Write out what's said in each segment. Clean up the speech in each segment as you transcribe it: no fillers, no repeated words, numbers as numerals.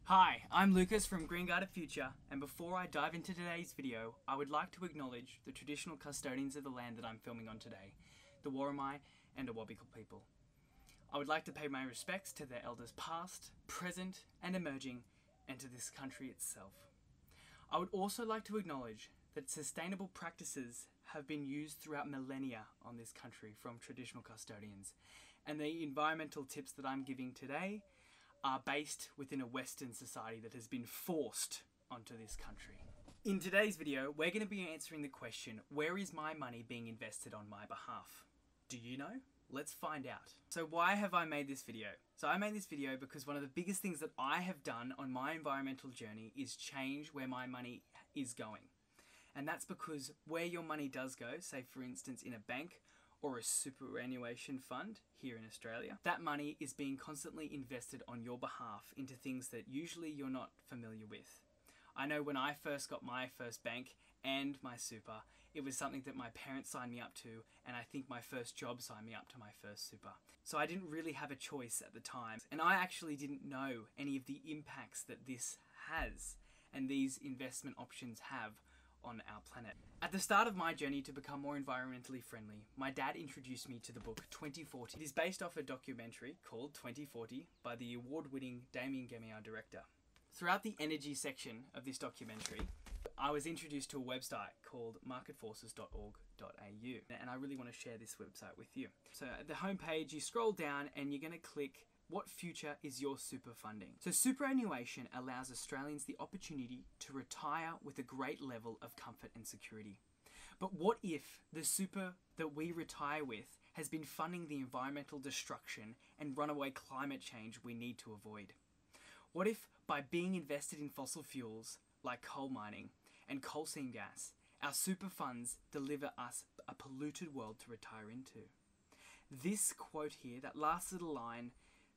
Hi, I'm Lucas from Green Guarded Future, and before I dive into today's video, I would like to acknowledge the traditional custodians of the land that I'm filming on today, the Worimi and Awabakal people. I would like to pay my respects to their elders past, present and emerging, and to this country itself. I would also like to acknowledge that sustainable practices have been used throughout millennia on this country from traditional custodians, and the environmental tips that I'm giving today are based within a Western society that has been forced onto this country. In today's video, we're going to be answering the question, where is my money being invested on my behalf? Do you know? Let's find out. So why have I made this video? So I made this video because one of the biggest things that I have done on my environmental journey is change where my money is going. And that's because where your money does go, say for instance in a bank or a superannuation fund here in Australia, that money is being constantly invested on your behalf into things that usually you're not familiar with. I know when I first got my first bank and my super, it was something that my parents signed me up to, and I think my first job signed me up to my first super. So I didn't really have a choice at the time, and I actually didn't know any of the impacts that this has and these investment options have on our planet. At the start of my journey to become more environmentally friendly, my dad introduced me to the book 2040. It is based off a documentary called 2040 by the award-winning Damien Gamillard director. Throughout the energy section of this documentary, I was introduced to a website called marketforces.org.au, and I really want to share this website with you. So at the homepage, you scroll down and you're going to click what future is your super funding? So superannuation allows Australians the opportunity to retire with a great level of comfort and security. But what if the super that we retire with has been funding the environmental destruction and runaway climate change we need to avoid? What if by being invested in fossil fuels like coal mining and coal seam gas, our super funds deliver us a polluted world to retire into? This quote here, that last little line,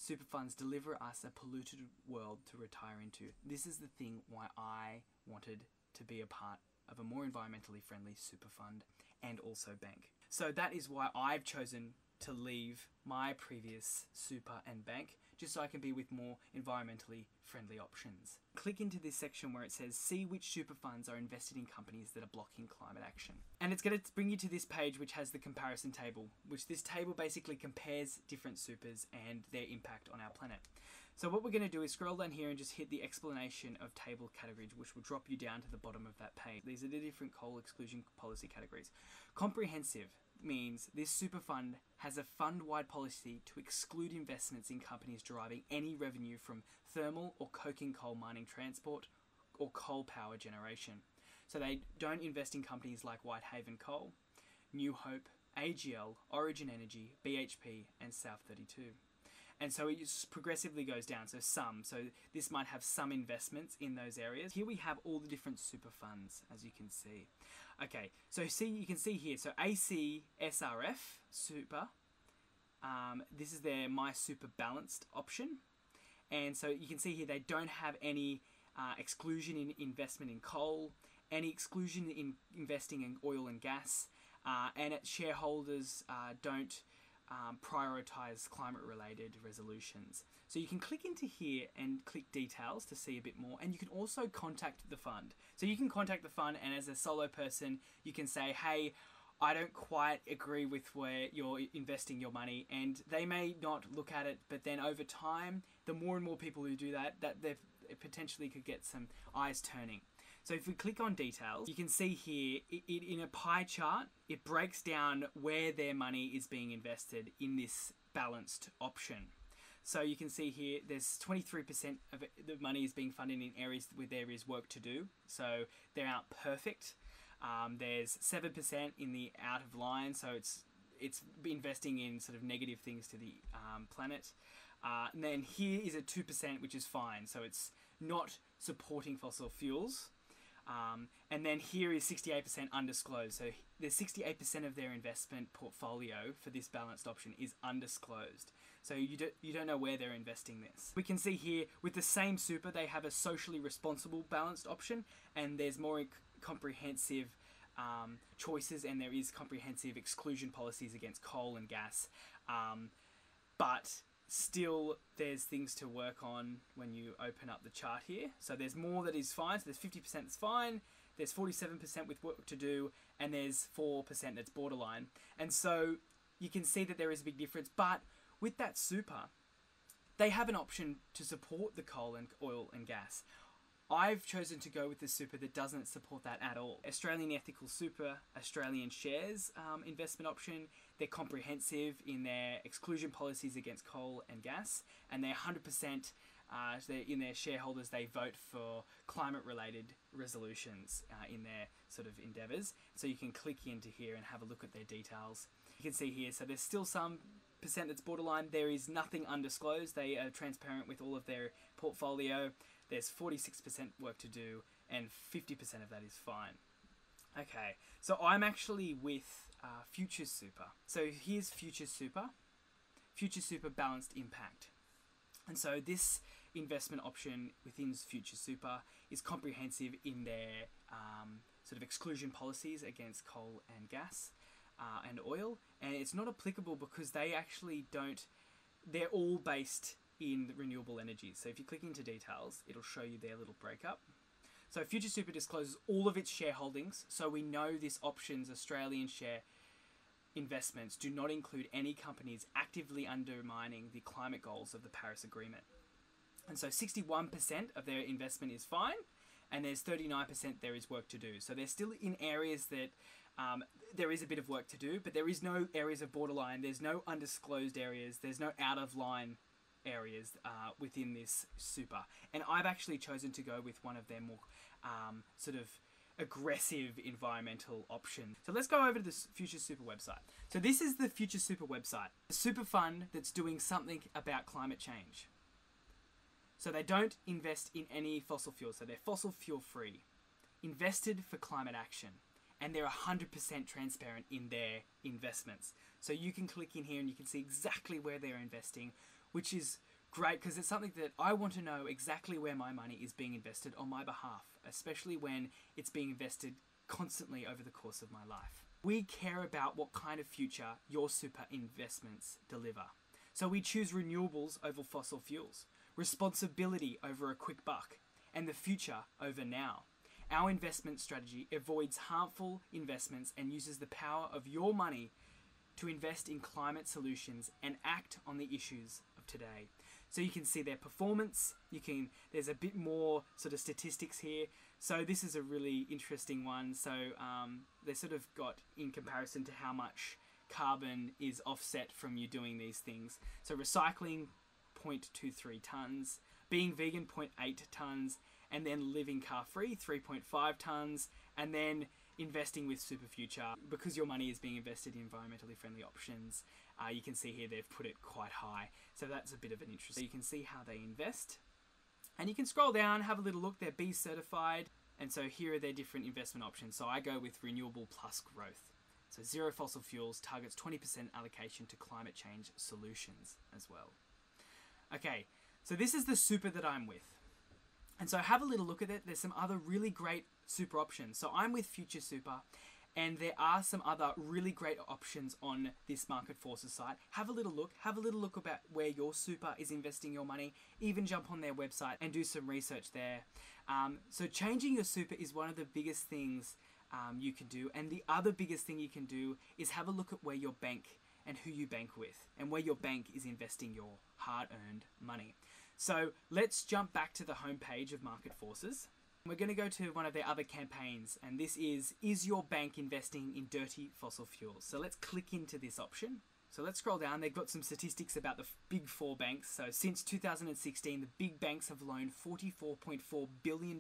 super funds deliver us a polluted world to retire into. This is the thing why I wanted to be a part of a more environmentally friendly super fund and also bank. So that is why I've chosen to leave my previous super and bank, just so I can be with more environmentally friendly options. Click into this section where it says, see which super funds are invested in companies that are blocking climate action. And it's going to bring you to this page which has the comparison table, which this table basically compares different supers and their impact on our planet. So what we're going to do is scroll down here and just hit the explanation of table categories, which will drop you down to the bottom of that page. These are the different coal exclusion policy categories. Comprehensive means this super fund has a fund-wide policy to exclude investments in companies deriving any revenue from thermal or coking coal mining transport or coal power generation. So they don't invest in companies like Whitehaven Coal, New Hope, AGL, Origin Energy, BHP and South 32. And so it just progressively goes down, so some. So this might have some investments in those areas. Here we have all the different super funds, as you can see. Okay, so you can see here, so ACSRF Super, this is their My Super Balanced option. And so you can see here they don't have any exclusion in investment in coal, any exclusion in investing in oil and gas, and its shareholders don't prioritize climate-related resolutions. So you can click into here and click details to see a bit more, and you can also contact the fund. So you can contact the fund, and as a solo person you can say, hey, I don't quite agree with where you're investing your money, and they may not look at it, but then over time the more and more people who do that they potentially could get some eyes turning. So if we click on details, you can see here in a pie chart, it breaks down where their money is being invested in this balanced option. So you can see here there's 23% of the money is being funded in areas where there is work to do. So they're out perfect. There's 7% in the out of line, so it's investing in sort of negative things to the planet. And then here is a 2%, which is fine. So it's not supporting fossil fuels. And then here is 68% undisclosed. So there's 68% of their investment portfolio for this balanced option is undisclosed. So you don't know where they're investing this. We can see here with the same super, they have a socially responsible balanced option, and there's more comprehensive choices, and there is comprehensive exclusion policies against coal and gas. But still there's things to work on when you open up the chart here. So there's more that is fine. So there's 50% that's fine. There's 47% with work to do, and there's 4% that's borderline. And so you can see that there is a big difference. But with that super, they have an option to support the coal and oil and gas. I've chosen to go with the super that doesn't support that at all. Australian Ethical Super Australian Shares investment option. They're comprehensive in their exclusion policies against coal and gas, and they're 100% in their shareholders. They vote for climate-related resolutions in their sort of endeavours. So you can click into here and have a look at their details. You can see here, so there's still some percent that's borderline. There is nothing undisclosed. They are transparent with all of their portfolio. There's 46% work to do, and 50% of that is fine. Okay, so I'm actually with Future Super. So here's Future Super. Future Super Balanced Impact. And so this investment option within Future Super is comprehensive in their sort of exclusion policies against coal and gas and oil. And it's not applicable because they actually don't, they're all based in renewable energy. So if you click into details, it'll show you their little breakup. So Future Super discloses all of its shareholdings, so we know this option's Australian share investments do not include any companies actively undermining the climate goals of the Paris Agreement. And so 61% of their investment is fine, and there's 39% there is work to do. So they're still in areas that there is a bit of work to do, but there is no areas of borderline, there's no undisclosed areas, there's no out of line areas within this super. And I've actually chosen to go with one of their more sort of aggressive environmental options. So let's go over to the Future Super website. So this is the Future Super website, a super fund that's doing something about climate change. So they don't invest in any fossil fuels, so they're fossil fuel free, invested for climate action, and they're 100% transparent in their investments. So you can click in here and you can see exactly where they're investing, which is great because it's something that I want to know exactly where my money is being invested on my behalf, especially when it's being invested constantly over the course of my life. We care about what kind of future your super investments deliver. So we choose renewables over fossil fuels, responsibility over a quick buck, and the future over now. Our investment strategy avoids harmful investments and uses the power of your money to invest in climate solutions and act on the issues of today. So you can see their performance. There's a bit more sort of statistics here. So this is a really interesting one. So they sort of got in comparison to how much carbon is offset from you doing these things. So recycling 0.23 tons, being vegan 0.8 tons, and then living car free 3.5 tons, and then investing with Super Future, because your money is being invested in environmentally friendly options. You can see here they've put it quite high, so that's a bit of an interest. So you can see how they invest, and you can scroll down, have a little look. They're B certified, and so here are their different investment options. So I go with renewable plus growth. So zero fossil fuels, targets 20% allocation to climate change solutions as well. Okay, so this is the super that I'm with. And so have a little look at it. There's some other really great super options. So I'm with Future Super, and there are some other really great options on this Market Forces site. Have a little look. Have a little look about where your super is investing your money. Even jump on their website and do some research there. So changing your super is one of the biggest things you can do. And the other biggest thing you can do is have a look at where your bank and who you bank with, and where your bank is investing your hard-earned money. So let's jump back to the homepage of Market Forces. We're going to go to one of their other campaigns, and this is your bank investing in dirty fossil fuels? So let's click into this option. So let's scroll down. They've got some statistics about the big four banks. So since 2016, the big banks have loaned $44.4 billion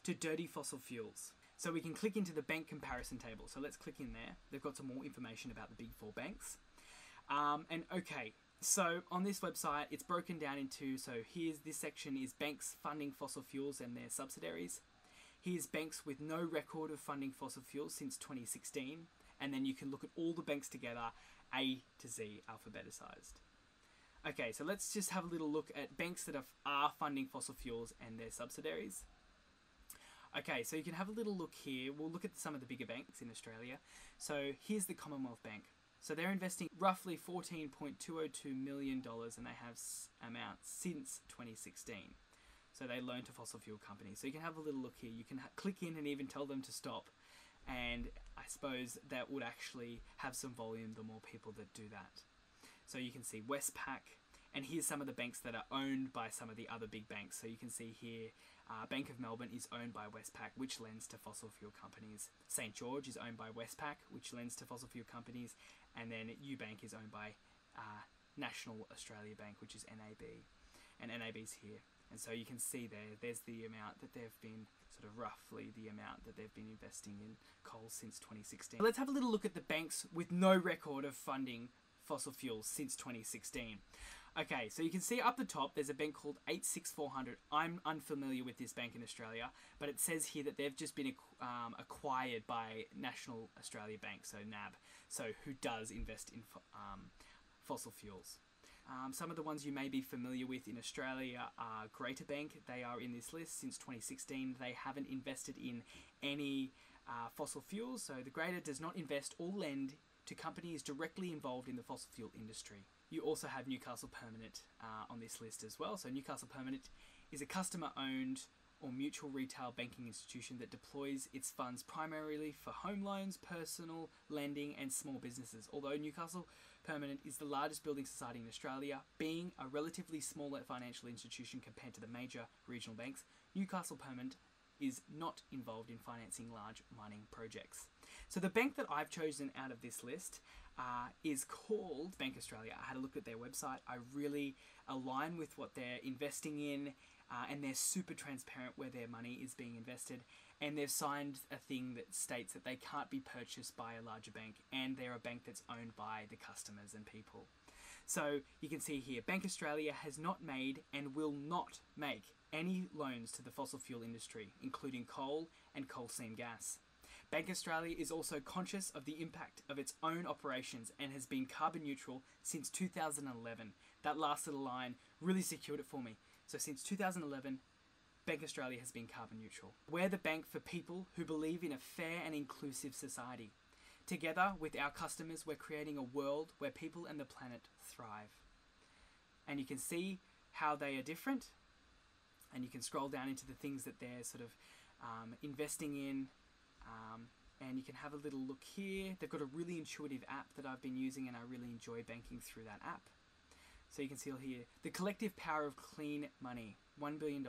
to dirty fossil fuels. So we can click into the bank comparison table. So let's click in there. They've got some more information about the big four banks. And okay, so on this website, it's broken down into, so this section is banks funding fossil fuels and their subsidiaries. Here's banks with no record of funding fossil fuels since 2016. And then you can look at all the banks together, A to Z, alphabetized. Okay, so let's just have a little look at banks that are funding fossil fuels and their subsidiaries. Okay, so you can have a little look here. We'll look at some of the bigger banks in Australia. So here's the Commonwealth Bank. So they're investing roughly $14.202 million, and they have amounts since 2016. So they loan to fossil fuel companies. So you can have a little look here. You can click in and even tell them to stop. And I suppose that would actually have some volume the more people that do that. So you can see Westpac, and here's some of the banks that are owned by some of the other big banks. So you can see here, Bank of Melbourne is owned by Westpac, which lends to fossil fuel companies. St. George is owned by Westpac, which lends to fossil fuel companies. And then UBank is owned by National Australia Bank, which is NAB. And NAB's here. And so you can see there's the amount that they've been, sort of roughly the amount that they've been investing in coal since 2016. Let's have a little look at the banks with no record of funding fossil fuels since 2016. Okay, so you can see up the top, there's a bank called 86400. I'm unfamiliar with this bank in Australia, but it says here that they've just been acquired by National Australia Bank, so NAB, so who does invest in fossil fuels. Some of the ones you may be familiar with in Australia are Greater Bank. They are in this list since 2016. They haven't invested in any fossil fuels, so the Greater does not invest or lend to companies directly involved in the fossil fuel industry. You also have Newcastle Permanent on this list as well. So Newcastle Permanent is a customer-owned or mutual retail banking institution that deploys its funds primarily for home loans, personal lending and small businesses. Although Newcastle Permanent is the largest building society in Australia, being a relatively smaller financial institution compared to the major regional banks, Newcastle Permanent is not involved in financing large mining projects. So the bank that I've chosen out of this list is called Bank Australia. I had a look at their website. I really align with what they're investing in, and they're super transparent where their money is being invested. And they've signed a thing that states that they can't be purchased by a larger bank, and they're a bank that's owned by the customers and people. So you can see here, Bank Australia has not made and will not make any loans to the fossil fuel industry, including coal and coal seam gas. Bank Australia is also conscious of the impact of its own operations and has been carbon neutral since 2011. That last little line really secured it for me. So since 2011, Bank Australia has been carbon neutral. We're the bank for people who believe in a fair and inclusive society. Together with our customers, we're creating a world where people and the planet thrive. And you can see how they are different. And you can scroll down into the things that they're sort of investing in. And you can have a little look here. They've got a really intuitive app that I've been using, and I really enjoy banking through that app. So you can see here, the collective power of clean money, $1 billion.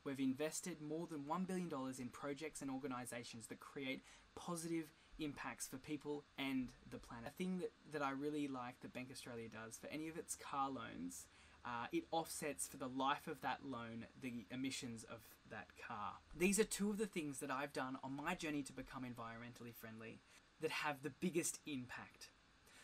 We've invested more than $1 billion in projects and organisations that create positive impacts for people and the planet. A thing that I really like that Bank Australia does for any of its car loans, it offsets for the life of that loan the emissions of that car. These are two of the things that I've done on my journey to become environmentally friendly that have the biggest impact.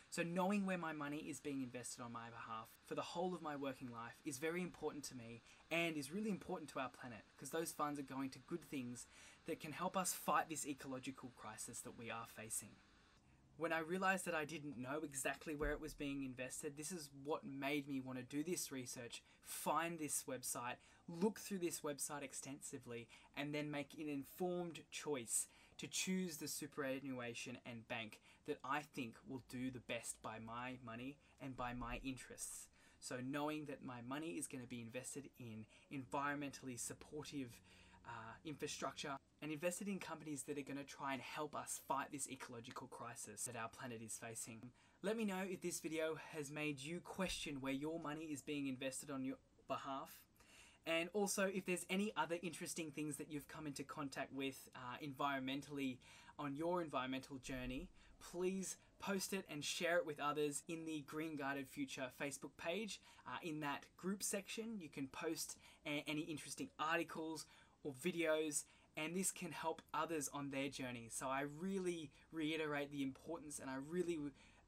So knowing where my money is being invested on my behalf for the whole of my working life is very important to me and is really important to our planet, because those funds are going to good things that can help us fight this ecological crisis that we are facing. When I realized that I didn't know exactly where it was being invested, this is what made me want to do this research, find this website, look through this website extensively, and then make an informed choice to choose the superannuation and bank that I think will do the best by my money and by my interests. So knowing that my money is going to be invested in environmentally supportive infrastructure and invested in companies that are going to try and help us fight this ecological crisis that our planet is facing. Let me know if this video has made you question where your money is being invested on your behalf. And also, if there's any other interesting things that you've come into contact with environmentally on your environmental journey, please post it and share it with others in the Green Guided Future Facebook page. In that group section, you can post any interesting articles or videos, and this can help others on their journey. So I really reiterate the importance, and I really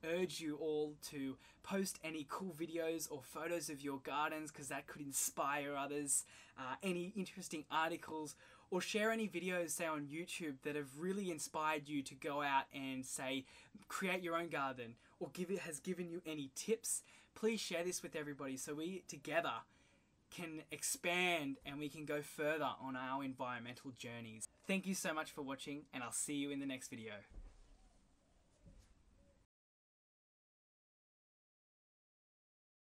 urge you all to post any cool videos or photos of your gardens, because that could inspire others, any interesting articles, or share any videos, say on YouTube, that have really inspired you to go out and say create your own garden, or has given you any tips. Please share this with everybody so we together can expand and we can go further on our environmental journeys. Thank you so much for watching, and I'll see you in the next video.